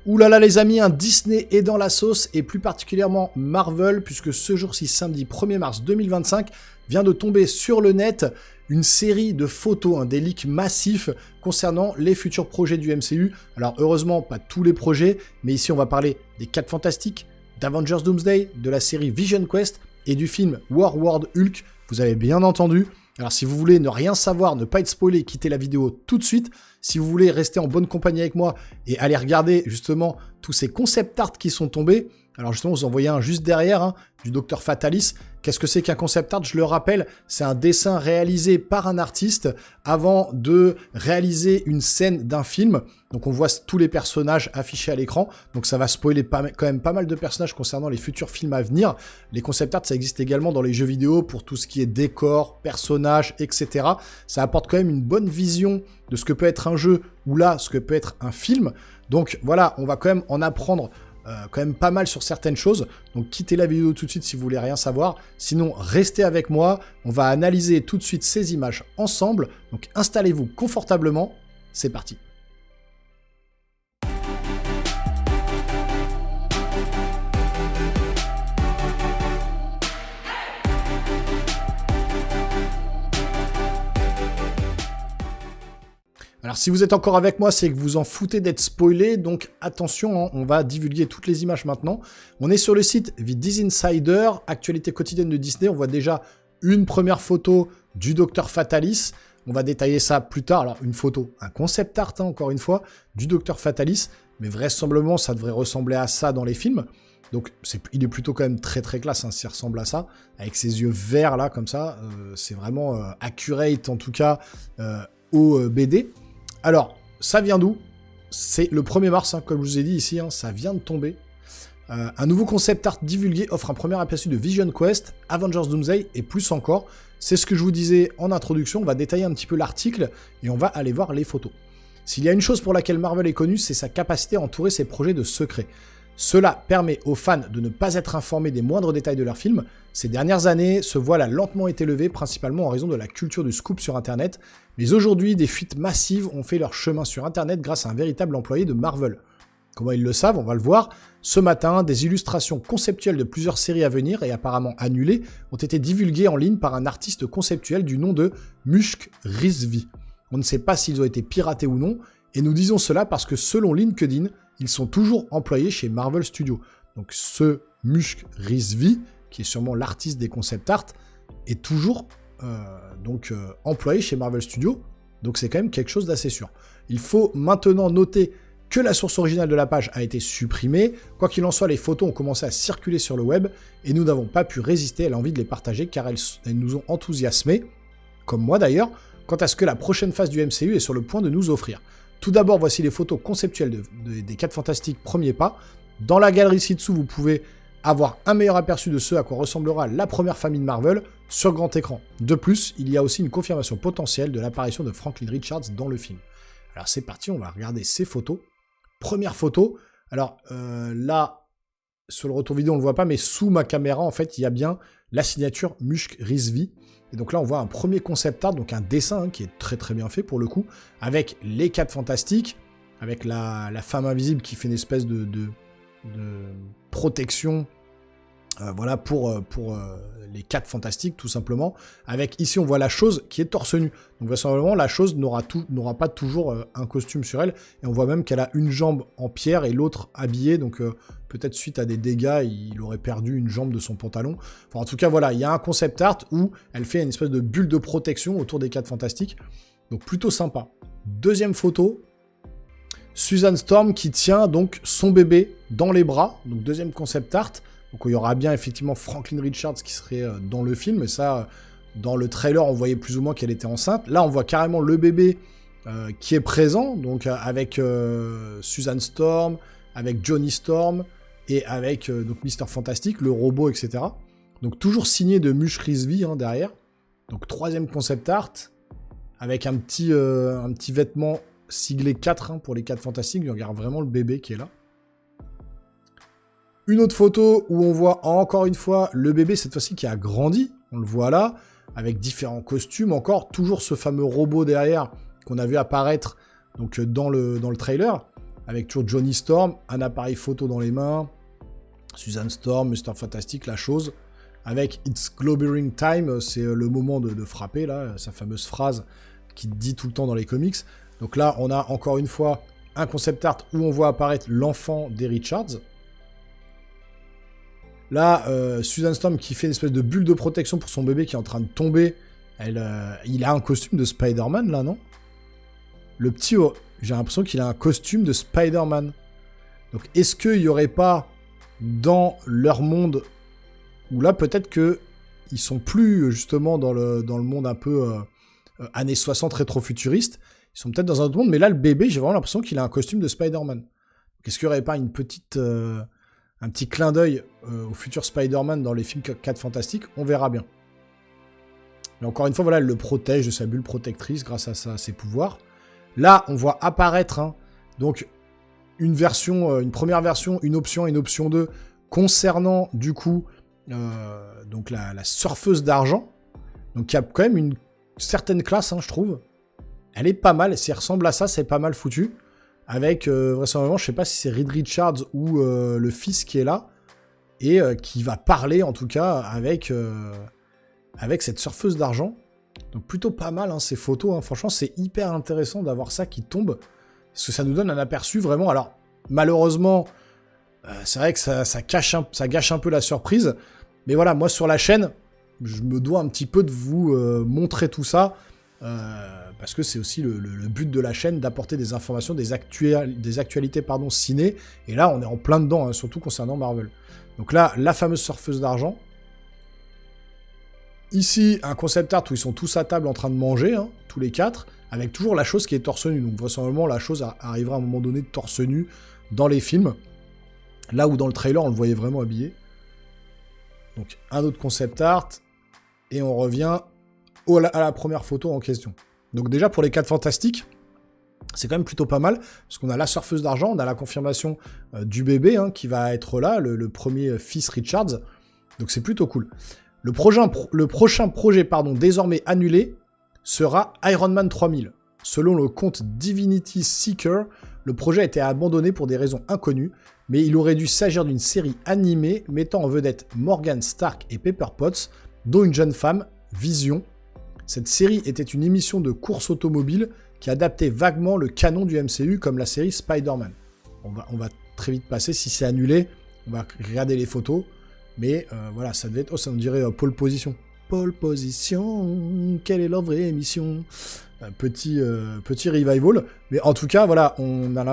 Ouh là là les amis, un Disney est dans la sauce et plus particulièrement Marvel puisque ce jour-ci, samedi 1er mars 2025, vient de tomber sur le net une série de photos, des leaks massifs concernant les futurs projets du MCU. Alors heureusement, pas tous les projets, mais ici on va parler des 4 Fantastiques, d'Avengers Doomsday, de la série Vision Quest et du film War World Hulk, vous avez bien entendu. Alors si vous voulez ne rien savoir, ne pas être spoilé, quittez la vidéo tout de suite. Si vous voulez rester en bonne compagnie avec moi et aller regarder justement tous ces concept art qui sont tombés, alors justement vous en voyez un juste derrière, du Dr Fatalis. Qu'est-ce que c'est qu'un concept art? Je le rappelle, c'est un dessin réalisé par un artiste avant de réaliser une scène d'un film. Donc on voit tous les personnages affichés à l'écran, donc ça va spoiler quand même pas mal de personnages concernant les futurs films à venir. Les concept art, ça existe également dans les jeux vidéo pour tout ce qui est décor, personnages, etc. Ça apporte quand même une bonne vision de ce que peut être un jeu ou là, ce que peut être un film. Donc voilà, on va quand même en apprendre quand même pas mal sur certaines choses, donc quittez la vidéo tout de suite si vous voulez rien savoir, sinon restez avec moi, on va analyser tout de suite ces images ensemble, donc installez-vous confortablement, c'est parti. Alors si vous êtes encore avec moi, c'est que vous en foutez d'être spoilé, donc attention, on va divulguer toutes les images maintenant. On est sur le site The Dis Insider, actualité quotidienne de Disney, on voit déjà une première photo du Dr Fatalis, on va détailler ça plus tard. Alors une photo, un concept art encore une fois, du Dr Fatalis, mais vraisemblablement ça devrait ressembler à ça dans les films. Donc il est plutôt quand même très très classe, s'il ressemble à ça, avec ses yeux verts là comme ça, c'est vraiment accurate en tout cas au BD. Alors, ça vient d'où? C'est le 1er mars, comme je vous ai dit ici, ça vient de tomber. Un nouveau concept art divulgué offre un premier aperçu de Vision Quest, Avengers Doomsday et plus encore. C'est ce que je vous disais en introduction, on va détailler un petit peu l'article et on va aller voir les photos. S'il y a une chose pour laquelle Marvel est connu, c'est sa capacité à entourer ses projets de secrets. Cela permet aux fans de ne pas être informés des moindres détails de leurs films. Ces dernières années, ce voile a lentement été levé, principalement en raison de la culture du scoop sur Internet. Mais aujourd'hui, des fuites massives ont fait leur chemin sur Internet grâce à un véritable employé de Marvel. Comment ils le savent, on va le voir. Ce matin, des illustrations conceptuelles de plusieurs séries à venir et apparemment annulées ont été divulguées en ligne par un artiste conceptuel du nom de Mushk Rizvi. On ne sait pas s'ils ont été piratés ou non, et nous disons cela parce que selon LinkedIn, ils sont toujours employés chez Marvel Studios. Donc ce Mushk Rizvi, qui est sûrement l'artiste des concept art, est toujours employé chez Marvel Studios. Donc c'est quand même quelque chose d'assez sûr. Il faut maintenant noter que la source originale de la page a été supprimée. Quoi qu'il en soit, les photos ont commencé à circuler sur le web et nous n'avons pas pu résister à l'envie de les partager car elles nous ont enthousiasmés, comme moi d'ailleurs, quant à ce que la prochaine phase du MCU est sur le point de nous offrir. Tout d'abord, voici les photos conceptuelles des 4 Fantastiques premiers pas. Dans la galerie ci-dessous, vous pouvez avoir un meilleur aperçu de ce à quoi ressemblera la première famille de Marvel sur grand écran. De plus, il y a aussi une confirmation potentielle de l'apparition de Franklin Richards dans le film. Alors c'est parti, on va regarder ces photos. Première photo, alors là, sur le retour vidéo on ne le voit pas, mais sous ma caméra, en fait, il y a bien la signature Mushk Rizvi. Et donc là, on voit un premier concept art, donc un dessin qui est très très bien fait pour le coup, avec les 4 Fantastiques, avec la femme invisible qui fait une espèce de protection, voilà, pour les 4 Fantastiques, tout simplement. Avec, ici, on voit la chose qui est torse nu. Donc, vraisemblablement, la chose n'aura pas toujours un costume sur elle. Et on voit même qu'elle a une jambe en pierre et l'autre habillée. Donc, peut-être suite à des dégâts, il aurait perdu une jambe de son pantalon. Enfin, en tout cas, voilà, il y a un concept art où elle fait une espèce de bulle de protection autour des 4 Fantastiques. Donc, plutôt sympa. Deuxième photo. Susan Storm qui tient donc son bébé dans les bras. Donc, deuxième concept art. Donc il y aura bien effectivement Franklin Richards qui serait dans le film, et ça, dans le trailer, on voyait plus ou moins qu'elle était enceinte. Là, on voit carrément le bébé qui est présent, donc avec Susan Storm, avec Johnny Storm, et avec donc Mr. Fantastic, le robot, etc. Donc toujours signé de Mushk Rizvi derrière. Donc troisième concept art, avec un petit vêtement siglé 4 pour les 4 Fantastiques. On regarde vraiment le bébé qui est là. Une autre photo où on voit encore une fois le bébé, cette fois-ci qui a grandi, on le voit là, avec différents costumes, encore toujours ce fameux robot derrière qu'on a vu apparaître donc, dans le trailer, avec toujours Johnny Storm, un appareil photo dans les mains, Susan Storm, Mr. Fantastic, la chose, avec It's Globbering Time, c'est le moment de frapper, là, sa fameuse phrase qui dit tout le temps dans les comics. Donc là, on a encore une fois un concept art où on voit apparaître l'enfant des Richards. Là, Susan Storm qui fait une espèce de bulle de protection pour son bébé qui est en train de tomber. Il a un costume de Spider-Man, là, non? Le petit, j'ai l'impression qu'il a un costume de Spider-Man. Donc, est-ce qu'il n'y aurait pas, dans leur monde, où là, peut-être qu'ils sont plus, justement, dans le monde un peu années 60 rétro-futuriste. Ils sont peut-être dans un autre monde, mais là, le bébé, j'ai vraiment l'impression qu'il a un costume de Spider-Man. Est-ce qu'il n'y aurait pas un petit clin d'œil au futur Spider-Man dans les films 4 Fantastiques? On verra bien. Mais encore une fois, voilà, elle le protège de sa bulle protectrice grâce à ses pouvoirs. Là, on voit apparaître donc une première version, une option 2, concernant du coup donc la surfeuse d'argent. Donc il y a quand même une certaine classe, je trouve. Elle est pas mal, si elle ressemble à ça, c'est pas mal foutu. Avec, vraisemblablement, je sais pas si c'est Reed Richards ou le fils qui est là, et qui va parler, en tout cas, avec cette surfeuse d'argent. Donc plutôt pas mal, ces photos. Franchement, c'est hyper intéressant d'avoir ça qui tombe, parce que ça nous donne un aperçu vraiment. Alors, malheureusement, c'est vrai que ça gâche un peu la surprise, mais voilà, moi, sur la chaîne, je me dois un petit peu de vous montrer tout ça, parce que c'est aussi le but de la chaîne, d'apporter des informations, des actualités ciné, et là on est en plein dedans, surtout concernant Marvel. Donc là, la fameuse surfeuse d'argent. Ici, un concept art où ils sont tous à table en train de manger, tous les 4, avec toujours la chose qui est torse nu. Donc vraisemblablement, la chose arrivera à un moment donné torse nu dans les films. Là où dans le trailer, on le voyait vraiment habillé. Donc un autre concept art, et on revient à la première photo en question. Donc déjà, pour les 4 Fantastiques, c'est quand même plutôt pas mal, parce qu'on a la surfeuse d'argent, on a la confirmation du bébé qui va être là, le premier fils Richards. Donc c'est plutôt cool. Le prochain projet, désormais annulé, sera Iron Man 3000. Selon le compte Divinity Seeker, le projet a été abandonné pour des raisons inconnues, mais il aurait dû s'agir d'une série animée mettant en vedette Morgan Stark et Pepper Potts, dont une jeune femme, Vision. Cette série était une émission de course automobile qui adaptait vaguement le canon du MCU comme la série Spider-Man. On va très vite passer, si c'est annulé, on va regarder les photos, mais voilà, ça devait être... Oh, ça me dirait Pole Position. Pole Position, quelle est leur vraie mission? Petit revival, mais en tout cas, voilà, on a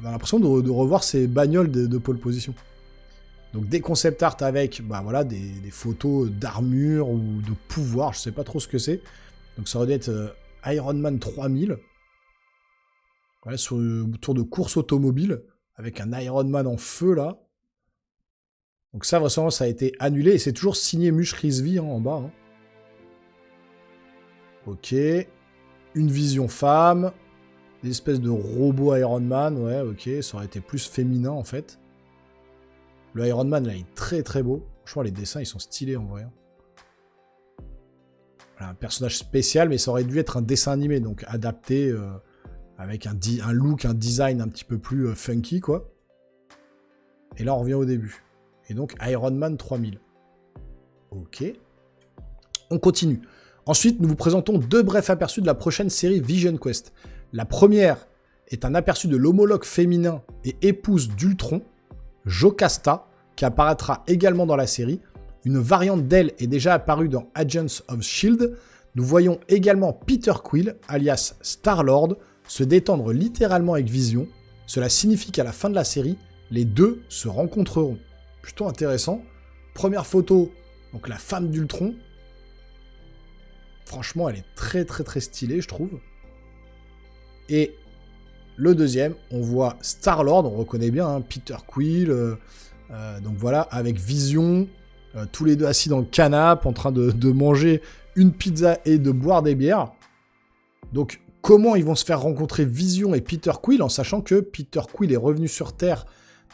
l'impression de revoir ces bagnoles de Pole Position. Donc des concept art avec des photos d'armure ou de pouvoir, je sais pas trop ce que c'est. Donc ça aurait dû être Iron Man 3000. Voilà, sur le tour de course automobile, avec un Iron Man en feu là. Donc ça, vraisemblablement, ça a été annulé, et c'est toujours signé Mush Rizvi en bas. Ok. Une vision femme. Des espèces de robots Iron Man, ouais, ok, ça aurait été plus féminin en fait. Le Iron Man, là, il est très très beau. Franchement, les dessins, ils sont stylés en vrai. Voilà, un personnage spécial, mais ça aurait dû être un dessin animé, donc adapté avec un look, un design un petit peu plus funky, quoi. Et là, on revient au début. Et donc, Iron Man 3000. Ok. On continue. Ensuite, nous vous présentons 2 brefs aperçus de la prochaine série Vision Quest. La première est un aperçu de l'homologue féminin et épouse d'Ultron, Jocasta, qui apparaîtra également dans la série. Une variante d'elle est déjà apparue dans Agents of S.H.I.E.L.D. Nous voyons également Peter Quill, alias Star-Lord, se détendre littéralement avec Vision. Cela signifie qu'à la fin de la série, les deux se rencontreront. Plutôt intéressant. Première photo, donc la femme d'Ultron. Franchement, elle est très très très stylée, je trouve. Et le deuxième, on voit Star-Lord, on reconnaît bien, Peter Quill, donc voilà, avec Vision, tous les deux assis dans le canapé, en train de manger une pizza et de boire des bières. Donc, comment ils vont se faire rencontrer Vision et Peter Quill, en sachant que Peter Quill est revenu sur Terre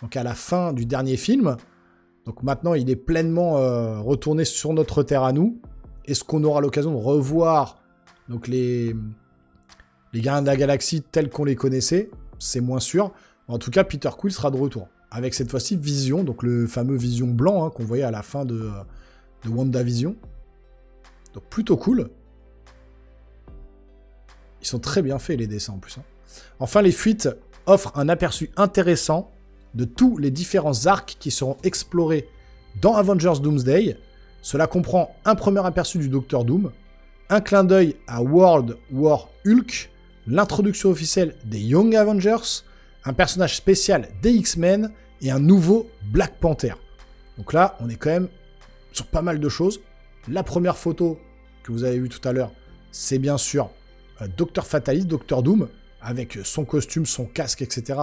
donc à la fin du dernier film. Donc maintenant, il est pleinement retourné sur notre Terre à nous. Est-ce qu'on aura l'occasion de revoir donc les Gardiens de la Galaxie tels qu'on les connaissait? C'est moins sûr. En tout cas, Peter Quill sera de retour. Avec cette fois-ci Vision, donc le fameux Vision blanc qu'on voyait à la fin de WandaVision. Donc plutôt cool. Ils sont très bien faits les dessins en plus. Enfin, les fuites offrent un aperçu intéressant de tous les différents arcs qui seront explorés dans Avengers Doomsday. Cela comprend un premier aperçu du Docteur Doom, un clin d'œil à World War Hulk, l'introduction officielle des Young Avengers, un personnage spécial des X-Men et un nouveau Black Panther. Donc là, on est quand même sur pas mal de choses. La première photo que vous avez vue tout à l'heure, c'est bien sûr Dr. Fatalis, Dr. Doom, avec son costume, son casque, etc.,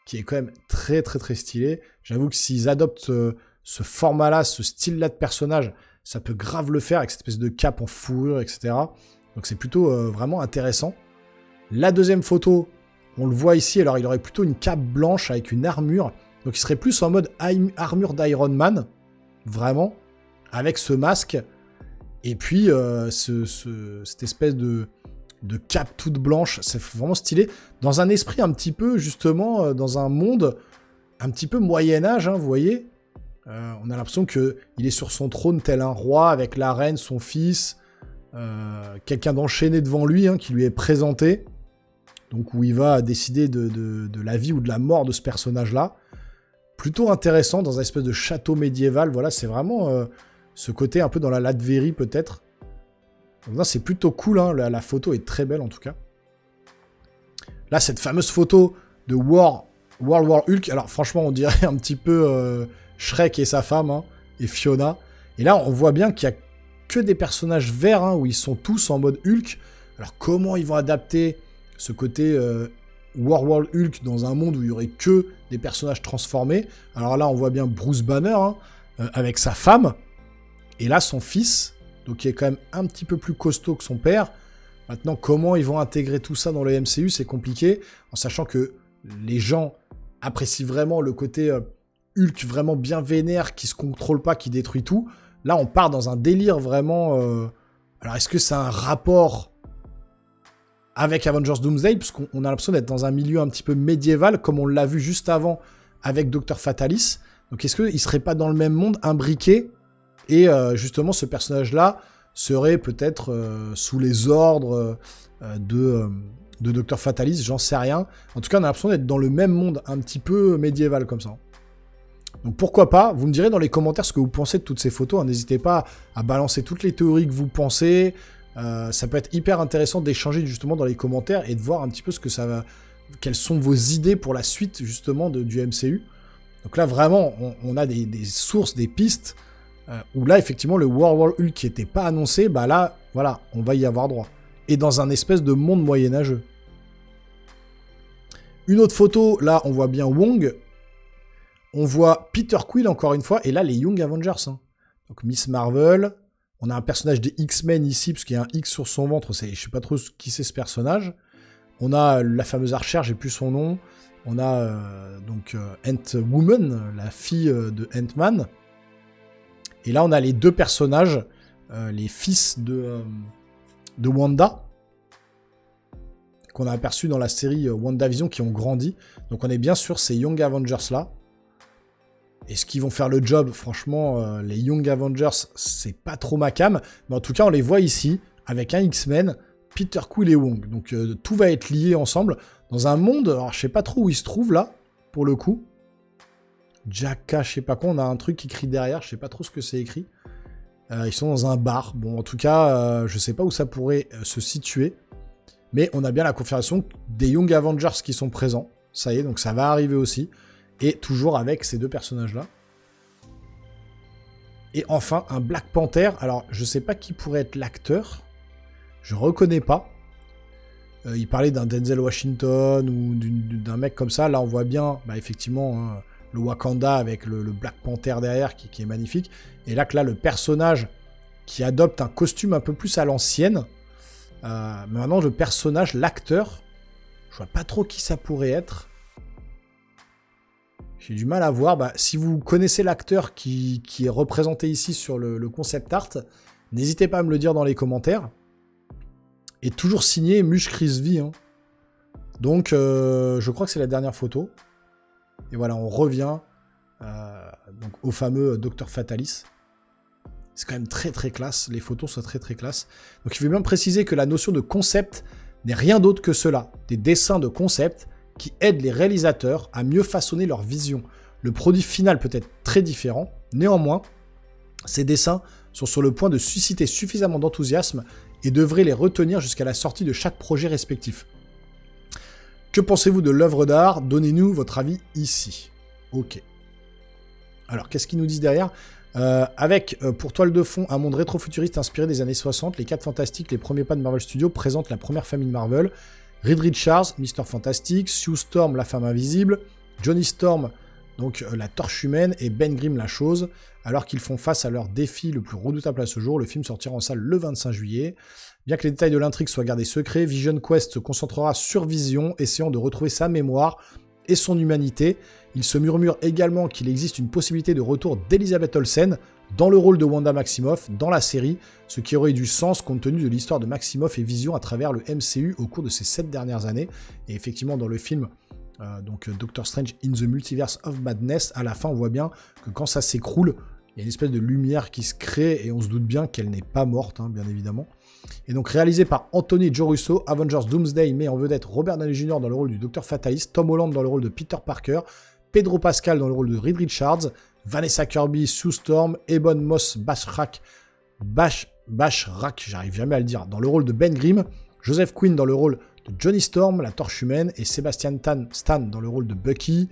qui est quand même très très très stylé. J'avoue que s'ils adoptent ce format-là, ce style-là de personnage, ça peut grave le faire avec cette espèce de cape en fourrure, etc. Donc c'est plutôt vraiment intéressant. La deuxième photo, on le voit ici, alors il aurait plutôt une cape blanche avec une armure. Donc il serait plus en mode armure d'Iron Man, vraiment, avec ce masque. Et puis cette espèce de cape toute blanche, c'est vraiment stylé. Dans un esprit un petit peu, justement, dans un monde un petit peu Moyen-Âge, vous voyez. On a l'impression qu'il est sur son trône tel un roi, avec la reine, son fils, quelqu'un d'enchaîné devant lui, qui lui est présenté. Donc où il va décider de la vie ou de la mort de ce personnage-là. Plutôt intéressant, dans un espèce de château médiéval. Voilà, c'est vraiment ce côté un peu dans la Latverie, peut-être. Donc, c'est plutôt cool, la photo est très belle, en tout cas. Là, cette fameuse photo de World War Hulk. Alors, franchement, on dirait un petit peu Shrek et sa femme, et Fiona. Et là, on voit bien qu'il n'y a que des personnages verts, où ils sont tous en mode Hulk. Alors, comment ils vont adapter ce côté World War Hulk dans un monde où il n'y aurait que des personnages transformés? Alors là, on voit bien Bruce Banner, avec sa femme. Et là, son fils, donc qui est quand même un petit peu plus costaud que son père. Maintenant, comment ils vont intégrer tout ça dans le MCU, c'est compliqué, en sachant que les gens apprécient vraiment le côté Hulk vraiment bien vénère, qui se contrôle pas, qui détruit tout. Là, on part dans un délire vraiment... Alors, est-ce que c'est un rapport avec Avengers Doomsday, parce qu'on a l'impression d'être dans un milieu un petit peu médiéval, comme on l'a vu juste avant avec Dr. Fatalis. Donc, est-ce qu'il serait pas dans le même monde, imbriqué? Et justement, ce personnage-là serait peut-être sous les ordres de Dr. Fatalis, j'en sais rien. En tout cas, on a l'impression d'être dans le même monde, un petit peu médiéval comme ça. Donc pourquoi pas, vous me direz dans les commentaires ce que vous pensez de toutes ces photos. N'hésitez pas à balancer toutes les théories que vous pensez. Ça peut être hyper intéressant d'échanger justement dans les commentaires et de voir un petit peu ce que ça va... Quelles sont vos idées pour la suite justement du MCU. Donc là, vraiment, on a des sources, des pistes... où là, effectivement, le World War Hulk qui n'était pas annoncé, bah là, voilà, on va y avoir droit. Et dans un espèce de monde moyenâgeux. Une autre photo, là, on voit bien Wong. On voit Peter Quill, encore une fois, et là, les Young Avengers. Donc, Miss Marvel. On a un personnage des X-Men ici, parce qu'il y a un X sur son ventre. Je ne sais pas trop qui c'est ce personnage. On a la fameuse archère, j'ai plus son nom. On a donc Ant-Woman, la fille de Ant-Man. Et là, on a les deux personnages, les fils de Wanda, qu'on a aperçus dans la série WandaVision, qui ont grandi. Donc on est bien sûr ces Young Avengers-là. Est-ce qu'ils vont faire le job? Franchement, les Young Avengers, c'est pas trop ma cam. Mais en tout cas, on les voit ici, avec un X-Men, Peter Quill et Wong. Donc tout va être lié ensemble, dans un monde, alors je sais pas trop où ils se trouvent là, pour le coup. Jacka, je sais pas quoi, on a un truc écrit derrière, je sais pas trop ce que c'est écrit. Ils sont dans un bar. Bon, en tout cas, je sais pas où ça pourrait se situer. Mais on a bien la confirmation des Young Avengers qui sont présents. Ça y est, donc ça va arriver aussi. Et toujours avec ces deux personnages-là. Et enfin, un Black Panther. Alors, je sais pas qui pourrait être l'acteur. Je reconnais pas. Il parlait d'un Denzel Washington ou d'un mec comme ça. Là, on voit bien, bah, effectivement... le Wakanda avec le Black Panther derrière qui est magnifique. Et là, le personnage qui adopte un costume un peu plus à l'ancienne. Mais maintenant, le personnage, l'acteur, je vois pas trop qui ça pourrait être. J'ai du mal à voir. Bah, si vous connaissez l'acteur qui est représenté ici sur le concept art, n'hésitez pas à me le dire dans les commentaires. Et toujours signé Mush Crisby. Donc, je crois que c'est la dernière photo. Et voilà, on revient donc au fameux Dr Fatalis. C'est quand même très très classe, les photos sont très très classe. Donc il faut bien préciser que la notion de concept n'est rien d'autre que cela, des dessins de concept qui aident les réalisateurs à mieux façonner leur vision. Le produit final peut être très différent, néanmoins, ces dessins sont sur le point de susciter suffisamment d'enthousiasme et devraient les retenir jusqu'à la sortie de chaque projet respectif. Que pensez-vous de l'œuvre d'art? Donnez-nous votre avis ici. Ok. Alors, qu'est-ce qu'ils nous disent derrière? Avec, pour toile de fond, un monde rétro-futuriste inspiré des années 60, les 4 Fantastiques, les premiers pas de Marvel Studios, présentent la première famille Marvel. Reed Richards, Mr. Fantastic, Sue Storm, la femme invisible, Johnny Storm, donc la torche humaine, et Ben Grimm, la chose. Alors qu'ils font face à leur défi le plus redoutable à ce jour, le film sortira en salle le 25 juillet. Bien que les détails de l'intrigue soient gardés secrets, Vision Quest se concentrera sur Vision, essayant de retrouver sa mémoire et son humanité. Il se murmure également qu'il existe une possibilité de retour d'Elizabeth Olsen dans le rôle de Wanda Maximoff dans la série, ce qui aurait du sens compte tenu de l'histoire de Maximoff et Vision à travers le MCU au cours de ces 7 dernières années. Et effectivement, dans le film donc Doctor Strange in the Multiverse of Madness, à la fin, on voit bien que quand ça s'écroule, il y a une espèce de lumière qui se crée et on se doute bien qu'elle n'est pas morte, hein, bien évidemment. Et donc réalisé par Anthony Joe Russo, Avengers Doomsday met en vedette Robert Downey Jr. dans le rôle du Dr Fatalis, Tom Holland dans le rôle de Peter Parker, Pedro Pascal dans le rôle de Reed Richards, Vanessa Kirby, Sue Storm, Ebon Moss-Bachrach, j'arrive jamais à le dire, dans le rôle de Ben Grimm, Joseph Quinn dans le rôle de Johnny Storm, la torche humaine, et Sebastian Stan dans le rôle de Bucky,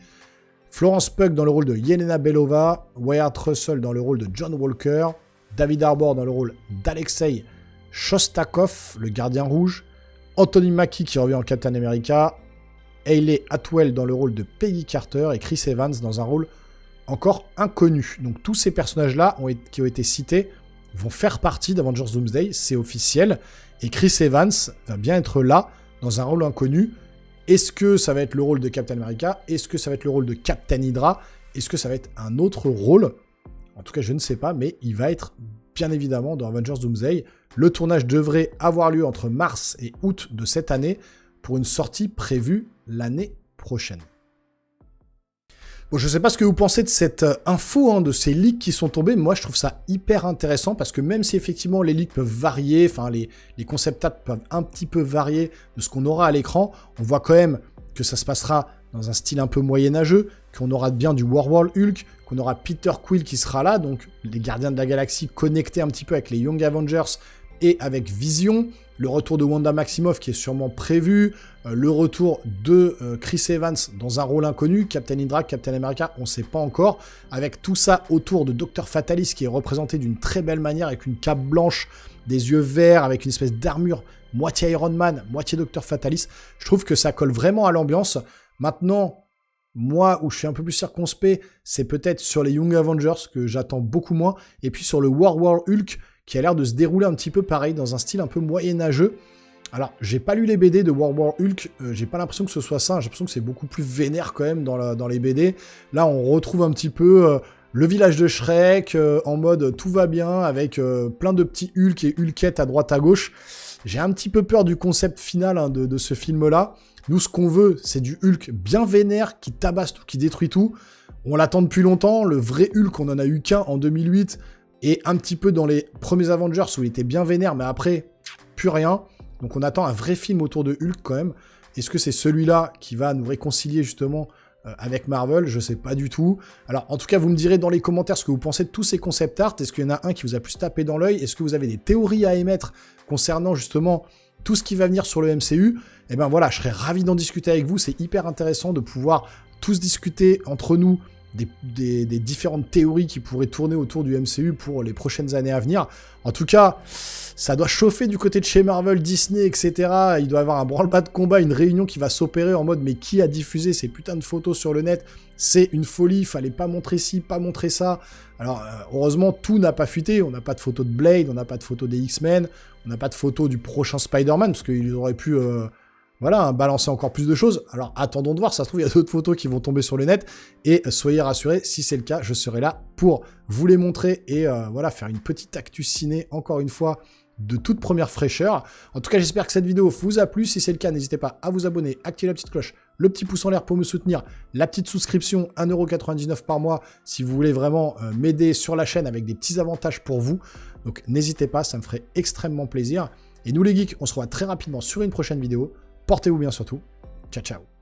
Florence Pugh dans le rôle de Yelena Belova, Wyatt Russell dans le rôle de John Walker, David Harbour dans le rôle d'Alexei Shostakov, le gardien rouge, Anthony Mackie qui revient en Captain America, Hayley Atwell dans le rôle de Peggy Carter et Chris Evans dans un rôle encore inconnu. Donc tous ces personnages-là qui ont été cités vont faire partie d'Avengers Doomsday, c'est officiel, et Chris Evans va bien être là dans un rôle inconnu. Est-ce que ça va être le rôle de Captain America? Est-ce que ça va être le rôle de Captain Hydra? Est-ce que ça va être un autre rôle? En tout cas, je ne sais pas, mais il va être bien évidemment dans Avengers Doomsday. Le tournage devrait avoir lieu entre mars et août de cette année pour une sortie prévue l'année prochaine. Bon, je ne sais pas ce que vous pensez de cette info, hein, de ces leaks qui sont tombés. Moi, je trouve ça hyper intéressant parce que même si effectivement les leaks peuvent varier, enfin les concept art peuvent un petit peu varier de ce qu'on aura à l'écran, on voit quand même que ça se passera dans un style un peu moyenâgeux, qu'on aura bien du War Hulk, qu'on aura Peter Quill qui sera là, donc les Gardiens de la Galaxie connectés un petit peu avec les Young Avengers et avec Vision, le retour de Wanda Maximoff qui est sûrement prévu, le retour de Chris Evans dans un rôle inconnu, Captain Hydra, Captain America, on ne sait pas encore, avec tout ça autour de Dr Fatalis qui est représenté d'une très belle manière avec une cape blanche, des yeux verts, avec une espèce d'armure moitié Iron Man, moitié Dr Fatalis. Je trouve que ça colle vraiment à l'ambiance. Maintenant, moi, où je suis un peu plus circonspect, c'est peut-être sur les Young Avengers, que j'attends beaucoup moins, et puis sur le War Hulk, qui a l'air de se dérouler un petit peu pareil, dans un style un peu moyenâgeux. Alors, j'ai pas lu les BD de War Hulk, j'ai pas l'impression que ce soit ça, j'ai l'impression que c'est beaucoup plus vénère quand même dans les BD. Là, on retrouve un petit peu le village de Shrek, en mode tout va bien, avec plein de petits Hulk et Hulkettes à droite à gauche. J'ai un petit peu peur du concept final hein, de ce film-là. Nous, ce qu'on veut, c'est du Hulk bien vénère, qui tabasse tout, qui détruit tout. On l'attend depuis longtemps, le vrai Hulk, on en a eu qu'un en 2008, et un petit peu dans les premiers Avengers où il était bien vénère, mais après, plus rien. Donc on attend un vrai film autour de Hulk quand même. Est-ce que c'est celui-là qui va nous réconcilier justement avec Marvel? Je sais pas du tout. Alors en tout cas, vous me direz dans les commentaires ce que vous pensez de tous ces concept art. Est-ce qu'il y en a un qui vous a plus tapé dans l'œil? Est-ce que vous avez des théories à émettre concernant justement tout ce qui va venir sur le MCU? Eh ben voilà, je serais ravi d'en discuter avec vous. C'est hyper intéressant de pouvoir tous discuter entre nous des différentes théories qui pourraient tourner autour du MCU pour les prochaines années à venir. En tout cas, ça doit chauffer du côté de chez Marvel, Disney, etc. Il doit y avoir un branle-bas de combat, une réunion qui va s'opérer en mode « mais qui a diffusé ces putains de photos sur le net? C'est une folie, il fallait pas montrer ci, pas montrer ça. » Alors, heureusement, tout n'a pas fuité. On n'a pas de photos de Blade, on n'a pas de photos des X-Men, on n'a pas de photos du prochain Spider-Man, parce qu'ils auraient pu... Voilà, balancer encore plus de choses. Alors, attendons de voir, ça se trouve, il y a d'autres photos qui vont tomber sur le net. Et soyez rassurés, si c'est le cas, je serai là pour vous les montrer et voilà, faire une petite actu ciné, encore une fois, de toute première fraîcheur. En tout cas, j'espère que cette vidéo vous a plu. Si c'est le cas, n'hésitez pas à vous abonner, activer la petite cloche le petit pouce en l'air pour me soutenir, la petite souscription, 1,99 € par mois, si vous voulez vraiment m'aider sur la chaîne avec des petits avantages pour vous. Donc n'hésitez pas, ça me ferait extrêmement plaisir. Et nous les geeks, on se revoit très rapidement sur une prochaine vidéo. Portez-vous bien surtout. Ciao, ciao.